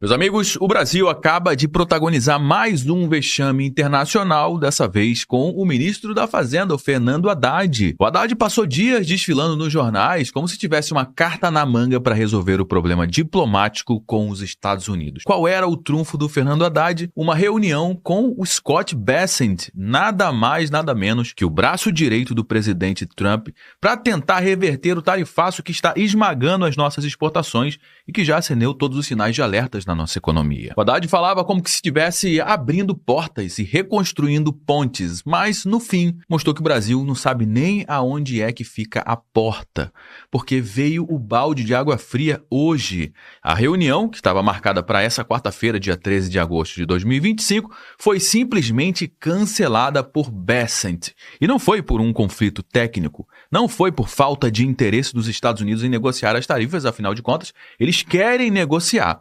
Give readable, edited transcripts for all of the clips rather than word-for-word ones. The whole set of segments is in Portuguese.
Meus amigos, o Brasil acaba de protagonizar mais um vexame internacional, dessa vez com o ministro da Fazenda, o Fernando Haddad. O Haddad passou dias desfilando nos jornais como se tivesse uma carta na manga para resolver o problema diplomático com os Estados Unidos. Qual era o trunfo do Fernando Haddad? Uma reunião com o Scott Bessent, nada mais, nada menos que o braço direito do presidente Trump, para tentar reverter o tarifaço que está esmagando as nossas exportações e que já acendeu todos os sinais de alertas na nossa economia. O Haddad falava como que se estivesse abrindo portas e reconstruindo pontes, mas no fim mostrou que o Brasil não sabe nem aonde é que fica a porta, porque veio o balde de água fria hoje. A reunião, que estava marcada para essa quarta-feira, dia 13 de agosto de 2025, foi simplesmente cancelada por Bessent. E não foi por um conflito técnico, não foi por falta de interesse dos Estados Unidos em negociar as tarifas, afinal de contas, eles querem negociar.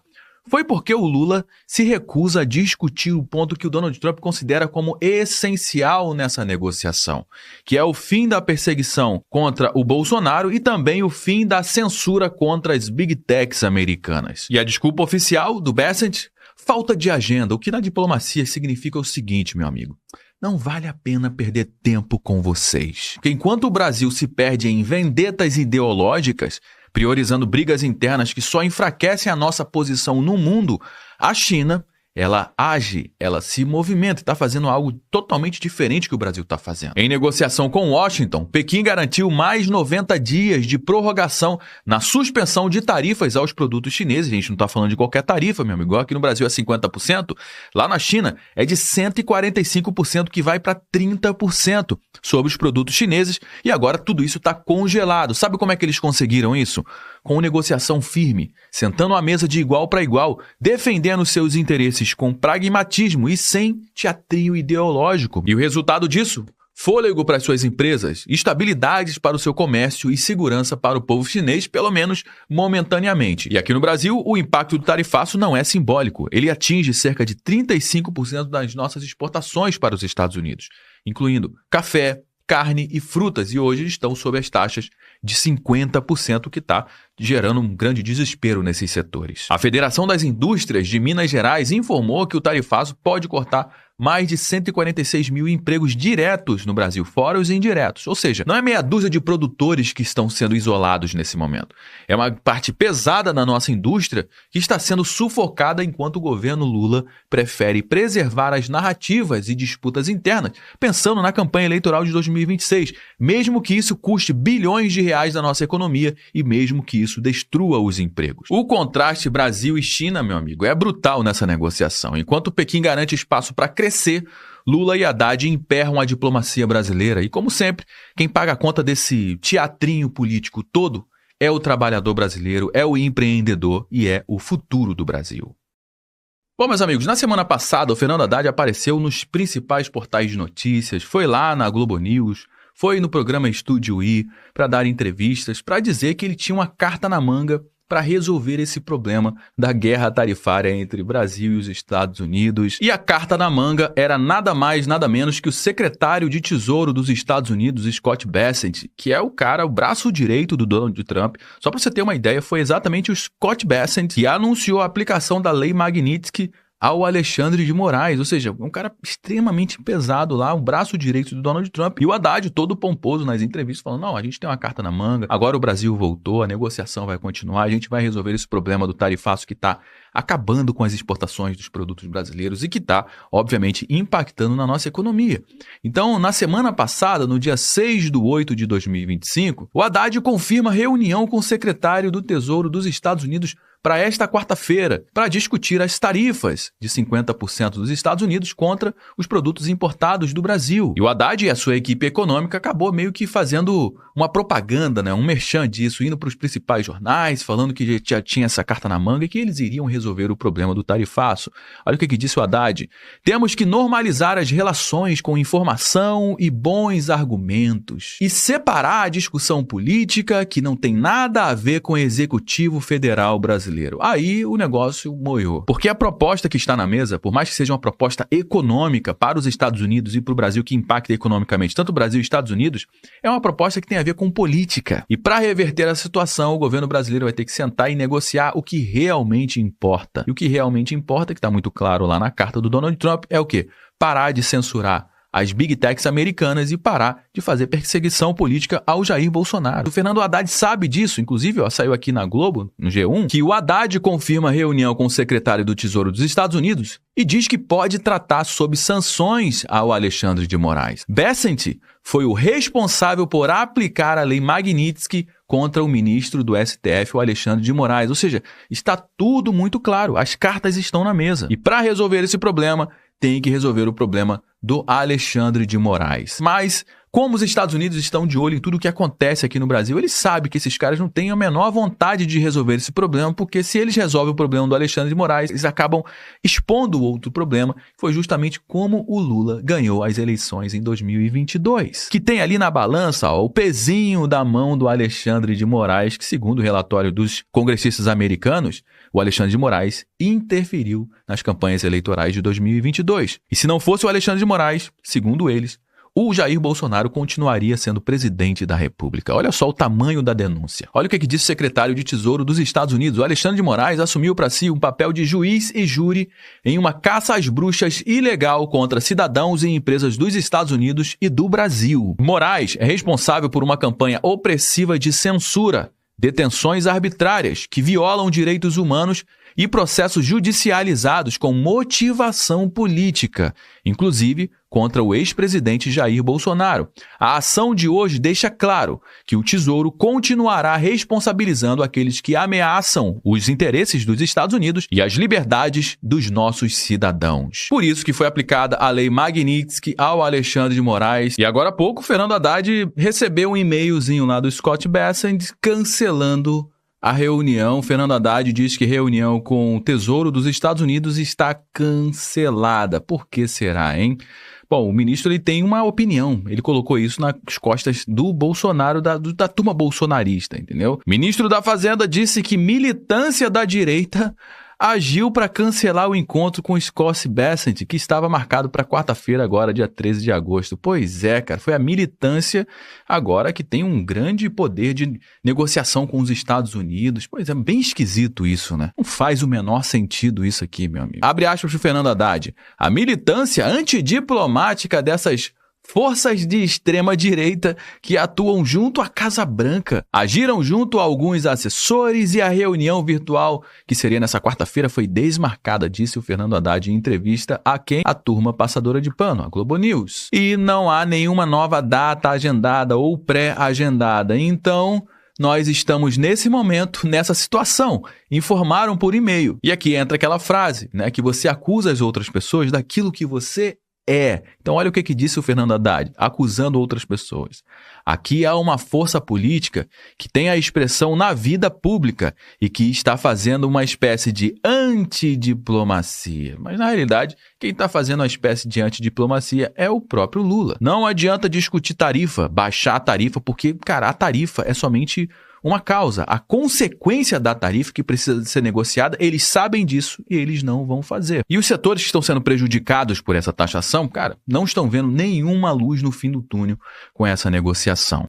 Foi porque o Lula se recusa a discutir o ponto que o Donald Trump considera como essencial nessa negociação, que é o fim da perseguição contra o Bolsonaro e também o fim da censura contra as Big Techs americanas. E a desculpa oficial do Bessent? Falta de agenda, o que na diplomacia significa o seguinte, meu amigo. Não vale a pena perder tempo com vocês. Porque enquanto o Brasil se perde em vendetas ideológicas, priorizando brigas internas que só enfraquecem a nossa posição no mundo, a China, ela age, ela se movimenta e está fazendo algo totalmente diferente que o Brasil está fazendo. Em negociação com Washington, Pequim garantiu mais 90 dias de prorrogação na suspensão de tarifas aos produtos chineses. A gente não está falando de qualquer tarifa, meu amigo. Aqui no Brasil é 50%, lá na China é de 145% que vai para 30% sobre os produtos chineses. E agora tudo isso está congelado. Sabe como é que eles conseguiram isso? Com negociação firme, sentando à mesa de igual para igual, defendendo seus interesses com pragmatismo e sem teatrinho ideológico. E o resultado disso? Fôlego para as suas empresas, estabilidade para o seu comércio e segurança para o povo chinês, pelo menos momentaneamente. E aqui no Brasil, o impacto do tarifaço não é simbólico. Ele atinge cerca de 35% das nossas exportações para os Estados Unidos, incluindo café, carne e frutas, e hoje estão sob as taxas de 50%, o que está gerando um grande desespero nesses setores. A Federação das Indústrias de Minas Gerais informou que o tarifaço pode cortar mais de 146 mil empregos diretos no Brasil, fora os indiretos. Ou seja, não é meia dúzia de produtores que estão sendo isolados nesse momento. É uma parte pesada da nossa indústria que está sendo sufocada enquanto o governo Lula prefere preservar as narrativas e disputas internas, pensando na campanha eleitoral de 2026, mesmo que isso custe bilhões de reais da nossa economia e mesmo que isso destrua os empregos. O contraste Brasil e China, meu amigo, é brutal nessa negociação. Enquanto Pequim garante espaço para crescer, Lula e Haddad emperram a diplomacia brasileira. E, como sempre, quem paga a conta desse teatrinho político todo é o trabalhador brasileiro, é o empreendedor e é o futuro do Brasil. Bom, meus amigos, na semana passada, o Fernando Haddad apareceu nos principais portais de notícias, foi lá na Globo News, foi no programa Estúdio I para dar entrevistas, para dizer que ele tinha uma carta na manga para resolver esse problema da guerra tarifária entre Brasil e os Estados Unidos. E a carta na manga era nada mais, nada menos que o secretário de Tesouro dos Estados Unidos, Scott Bessent, que é o braço direito do Donald Trump. Só para você ter uma ideia, foi exatamente o Scott Bessent que anunciou a aplicação da Lei Magnitsky ao Alexandre de Moraes, ou seja, um cara extremamente pesado lá, o braço direito do Donald Trump, e o Haddad todo pomposo nas entrevistas, falando, não, a gente tem uma carta na manga, agora o Brasil voltou, a negociação vai continuar, a gente vai resolver esse problema do tarifaço que está acabando com as exportações dos produtos brasileiros e que está, obviamente, impactando na nossa economia. Então, na semana passada, no dia 6/8 de 2025, o Haddad confirma reunião com o secretário do Tesouro dos Estados Unidos para esta quarta-feira, para discutir as tarifas de 50% dos Estados Unidos contra os produtos importados do Brasil. E o Haddad e a sua equipe econômica acabou meio que fazendo uma propaganda, um merchan disso, indo para os principais jornais, falando que já tinha essa carta na manga e que eles iriam resolver o problema do tarifaço. Olha o que disse o Haddad. Temos que normalizar as relações com informação e bons argumentos e separar a discussão política, que não tem nada a ver com o Executivo Federal brasileiro. brasileiro. Aí o negócio moiou. Porque a proposta que está na mesa, por mais que seja uma proposta econômica para os Estados Unidos e para o Brasil, que impacta economicamente tanto o Brasil e os Estados Unidos, é uma proposta que tem a ver com política. E para reverter a situação, o governo brasileiro vai ter que sentar e negociar o que realmente importa. E o que realmente importa, que está muito claro lá na carta do Donald Trump, é o quê? Parar de censurar as big techs americanas e parar de fazer perseguição política ao Jair Bolsonaro. O Fernando Haddad sabe disso, inclusive saiu aqui na Globo, no G1, que o Haddad confirma reunião com o secretário do Tesouro dos Estados Unidos e diz que pode tratar sob sanções ao Alexandre de Moraes. Bessent foi o responsável por aplicar a lei Magnitsky contra o ministro do STF, o Alexandre de Moraes. Ou seja, está tudo muito claro, as cartas estão na mesa. E para resolver esse problema, tem que resolver o problema do Alexandre de Moraes. Mas, como os Estados Unidos estão de olho em tudo o que acontece aqui no Brasil, eles sabem que esses caras não têm a menor vontade de resolver esse problema, porque se eles resolvem o problema do Alexandre de Moraes, eles acabam expondo outro problema, que foi justamente como o Lula ganhou as eleições em 2022. Que tem ali na balança o pezinho da mão do Alexandre de Moraes, que segundo o relatório dos congressistas americanos, o Alexandre de Moraes interferiu nas campanhas eleitorais de 2022. E se não fosse o Alexandre de Moraes, segundo eles, o Jair Bolsonaro continuaria sendo presidente da República. Olha só o tamanho da denúncia. Olha o que disse o secretário de Tesouro dos Estados Unidos. O Alexandre de Moraes assumiu para si um papel de juiz e júri em uma caça às bruxas ilegal contra cidadãos e empresas dos Estados Unidos e do Brasil. Moraes é responsável por uma campanha opressiva de censura, detenções arbitrárias que violam direitos humanos e processos judicializados com motivação política, inclusive contra o ex-presidente Jair Bolsonaro. A ação de hoje deixa claro que o Tesouro continuará responsabilizando aqueles que ameaçam os interesses dos Estados Unidos e as liberdades dos nossos cidadãos. Por isso que foi aplicada a lei Magnitsky ao Alexandre de Moraes. E agora há pouco, o Fernando Haddad recebeu um e-mailzinho lá do Scott Bessent cancelando a reunião. Fernando Haddad diz que reunião com o Tesouro dos Estados Unidos está cancelada. Por que será, hein? Bom, o ministro ele tem uma opinião. Ele colocou isso nas costas do Bolsonaro, da turma bolsonarista, entendeu? O ministro da Fazenda disse que militância da direita agiu para cancelar o encontro com Scott Bessent, que estava marcado para quarta-feira, agora, dia 13 de agosto. Pois é, cara, foi a militância agora que tem um grande poder de negociação com os Estados Unidos. Pois é, bem esquisito isso, né? Não faz o menor sentido isso aqui, meu amigo. Abre aspas para o Fernando Haddad. A militância antidiplomática dessas forças de extrema-direita que atuam junto à Casa Branca agiram junto a alguns assessores e a reunião virtual, que seria nessa quarta-feira, foi desmarcada, disse o Fernando Haddad em entrevista a quem? A turma passadora de pano, a Globo News. E não há nenhuma nova data agendada ou pré-agendada. Então, nós estamos nesse momento, nessa situação. Informaram por e-mail. E aqui entra aquela frase, né, que você acusa as outras pessoas daquilo que você é. Então olha o que disse o Fernando Haddad, acusando outras pessoas. Aqui há uma força política que tem a expressão na vida pública e que está fazendo uma espécie de antidiplomacia. Mas na realidade, quem está fazendo uma espécie de antidiplomacia é o próprio Lula. Não adianta discutir tarifa, baixar a tarifa, porque, cara, a tarifa é somente uma causa. A consequência da tarifa que precisa ser negociada, eles sabem disso e eles não vão fazer. E os setores que estão sendo prejudicados por essa taxação, cara, não estão vendo nenhuma luz no fim do túnel com essa negociação.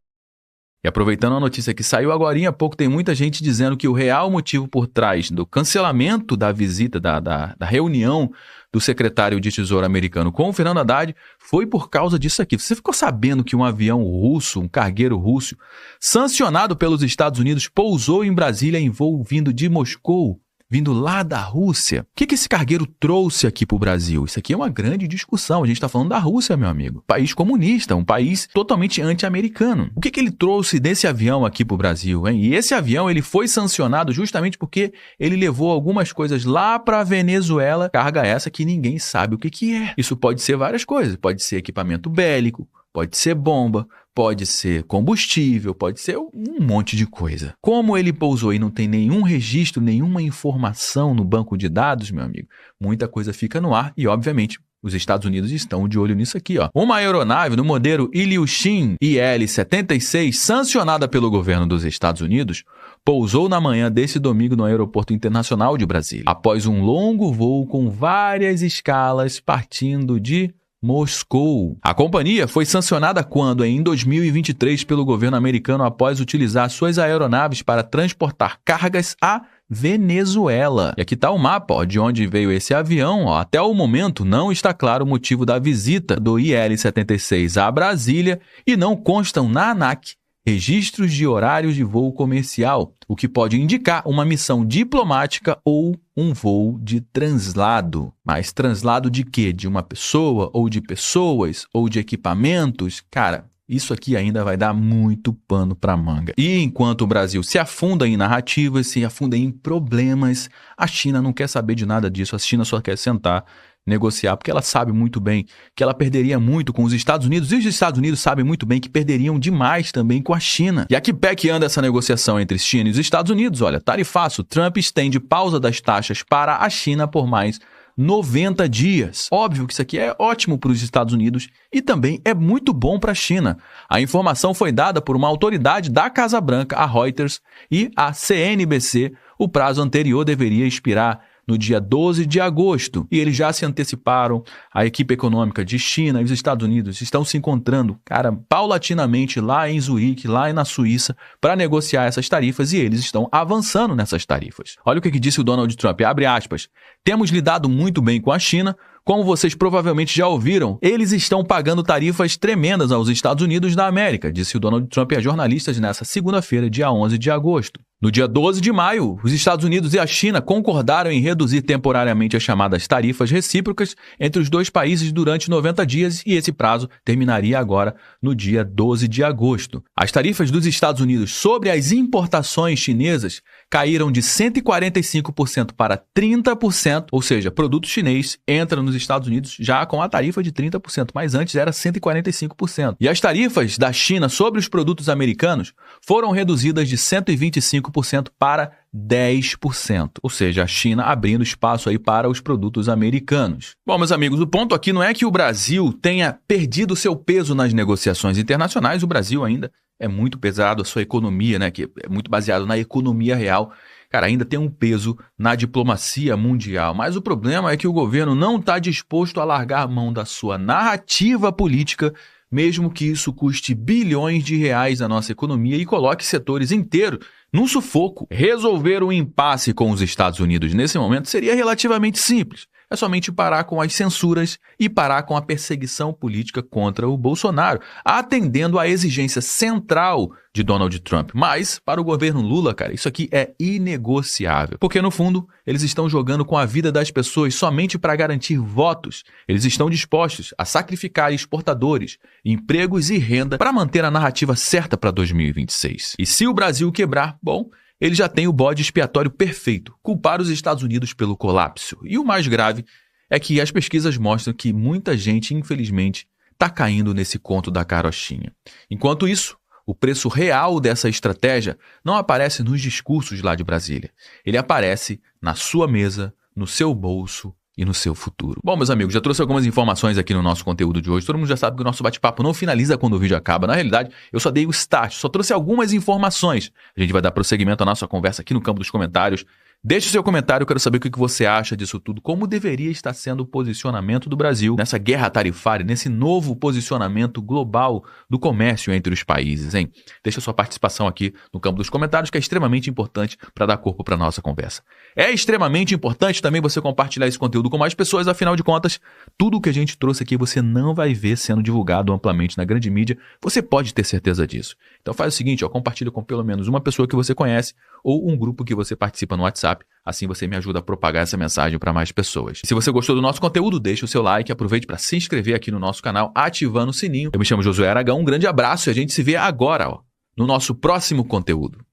E aproveitando a notícia que saiu agorinha há pouco, tem muita gente dizendo que o real motivo por trás do cancelamento da visita, da reunião do secretário de Tesouro americano com o Fernando Haddad foi por causa disso aqui. Você ficou sabendo que um avião russo, um cargueiro russo, sancionado pelos Estados Unidos, pousou em Brasília em voo vindo de Moscou? Vindo lá da Rússia. O que esse cargueiro trouxe aqui para o Brasil? Isso aqui é uma grande discussão. A gente está falando da Rússia, meu amigo. País comunista, um país totalmente anti-americano. O que ele trouxe desse avião aqui para o Brasil, hein? E esse avião ele foi sancionado justamente porque ele levou algumas coisas lá para a Venezuela. Carga essa que ninguém sabe o que é. Isso pode ser várias coisas. Pode ser equipamento bélico, pode ser bomba, pode ser combustível, pode ser um monte de coisa. Como ele pousou e não tem nenhum registro, nenhuma informação no banco de dados, meu amigo, muita coisa fica no ar e, obviamente, os Estados Unidos estão de olho nisso aqui, ó. Uma aeronave no modelo Ilyushin IL-76, sancionada pelo governo dos Estados Unidos, pousou na manhã deste domingo no Aeroporto Internacional de Brasília, após um longo voo com várias escalas partindo de Moscou. A companhia foi sancionada quando, em 2023, pelo governo americano após utilizar suas aeronaves para transportar cargas a Venezuela. E aqui está o mapa de onde veio esse avião. Até o momento não está claro o motivo da visita do IL-76 a Brasília e não constam na ANAC registros de horários de voo comercial, o que pode indicar uma missão diplomática ou um voo de translado. Mas translado de quê? De uma pessoa, ou de pessoas, ou de equipamentos? Cara, isso aqui ainda vai dar muito pano para manga. E enquanto o Brasil se afunda em narrativas, se afunda em problemas, a China não quer saber de nada disso. A China só quer sentar, negociar, porque ela sabe muito bem que ela perderia muito com os Estados Unidos, e os Estados Unidos sabem muito bem que perderiam demais também com a China. E a que pé que anda essa negociação entre China e os Estados Unidos? Olha, tarifaço, Trump estende pausa das taxas para a China por mais 90 dias. Óbvio que isso aqui é ótimo para os Estados Unidos e também é muito bom para a China. A informação foi dada por uma autoridade da Casa Branca, a Reuters, e a CNBC. O prazo anterior deveria expirar no dia 12 de agosto. E eles já se anteciparam. A equipe econômica de China e os Estados Unidos estão se encontrando, cara, paulatinamente lá em Zurique, lá na Suíça, para negociar essas tarifas, e eles estão avançando nessas tarifas. Olha o que disse o Donald Trump, abre aspas: "Temos lidado muito bem com a China. Como vocês provavelmente já ouviram, eles estão pagando tarifas tremendas aos Estados Unidos da América", disse o Donald Trump a jornalistas nessa segunda-feira, dia 11 de agosto. No dia 12 de maio, os Estados Unidos e a China concordaram em reduzir temporariamente as chamadas tarifas recíprocas entre os dois países durante 90 dias, e esse prazo terminaria agora no dia 12 de agosto. As tarifas dos Estados Unidos sobre as importações chinesas caíram de 145% para 30%, ou seja, produto chinês entra nos Estados Unidos já com a tarifa de 30%, mas antes era 145%. E as tarifas da China sobre os produtos americanos foram reduzidas de 125% para 10%, ou seja, a China abrindo espaço aí para os produtos americanos. Bom, meus amigos, o ponto aqui não é que o Brasil tenha perdido seu peso nas negociações internacionais. O Brasil ainda é muito pesado, a sua economia, né, que é muito baseado na economia real, cara, ainda tem um peso na diplomacia mundial. Mas o problema é que o governo não está disposto a largar a mão da sua narrativa política, mesmo que isso custe bilhões de reais à nossa economia e coloque setores inteiros num sufoco. Resolver o impasse com os Estados Unidos nesse momento seria relativamente simples. É somente parar com as censuras e parar com a perseguição política contra o Bolsonaro, atendendo à exigência central de Donald Trump. Mas, para o governo Lula, cara, isso aqui é inegociável. Porque, no fundo, eles estão jogando com a vida das pessoas somente para garantir votos. Eles estão dispostos a sacrificar exportadores, empregos e renda para manter a narrativa certa para 2026. E se o Brasil quebrar, bom, ele já tem o bode expiatório perfeito: culpar os Estados Unidos pelo colapso. E o mais grave é que as pesquisas mostram que muita gente, infelizmente, está caindo nesse conto da carochinha. Enquanto isso, o preço real dessa estratégia não aparece nos discursos lá de Brasília. Ele aparece na sua mesa, no seu bolso e no seu futuro. Bom, meus amigos, já trouxe algumas informações aqui no nosso conteúdo de hoje. Todo mundo já sabe que o nosso bate-papo não finaliza quando o vídeo acaba. Na realidade, eu só dei o start, só trouxe algumas informações. A gente vai dar prosseguimento à nossa conversa aqui no campo dos comentários. Deixe o seu comentário, eu quero saber o que você acha disso tudo, como deveria estar sendo o posicionamento do Brasil nessa guerra tarifária, nesse novo posicionamento global do comércio entre os países, hein? Deixa a sua participação aqui no campo dos comentários, que é extremamente importante para dar corpo para a nossa conversa. É extremamente importante também você compartilhar esse conteúdo com mais pessoas, afinal de contas, tudo o que a gente trouxe aqui você não vai ver sendo divulgado amplamente na grande mídia, você pode ter certeza disso. Então faz o seguinte, compartilha com pelo menos uma pessoa que você conhece ou um grupo que você participa no WhatsApp. Assim você me ajuda a propagar essa mensagem para mais pessoas. Se você gostou do nosso conteúdo, deixa o seu like, aproveite para se inscrever aqui no nosso canal, ativando o sininho. Eu me chamo Josué Aragão, um grande abraço e a gente se vê agora, no nosso próximo conteúdo.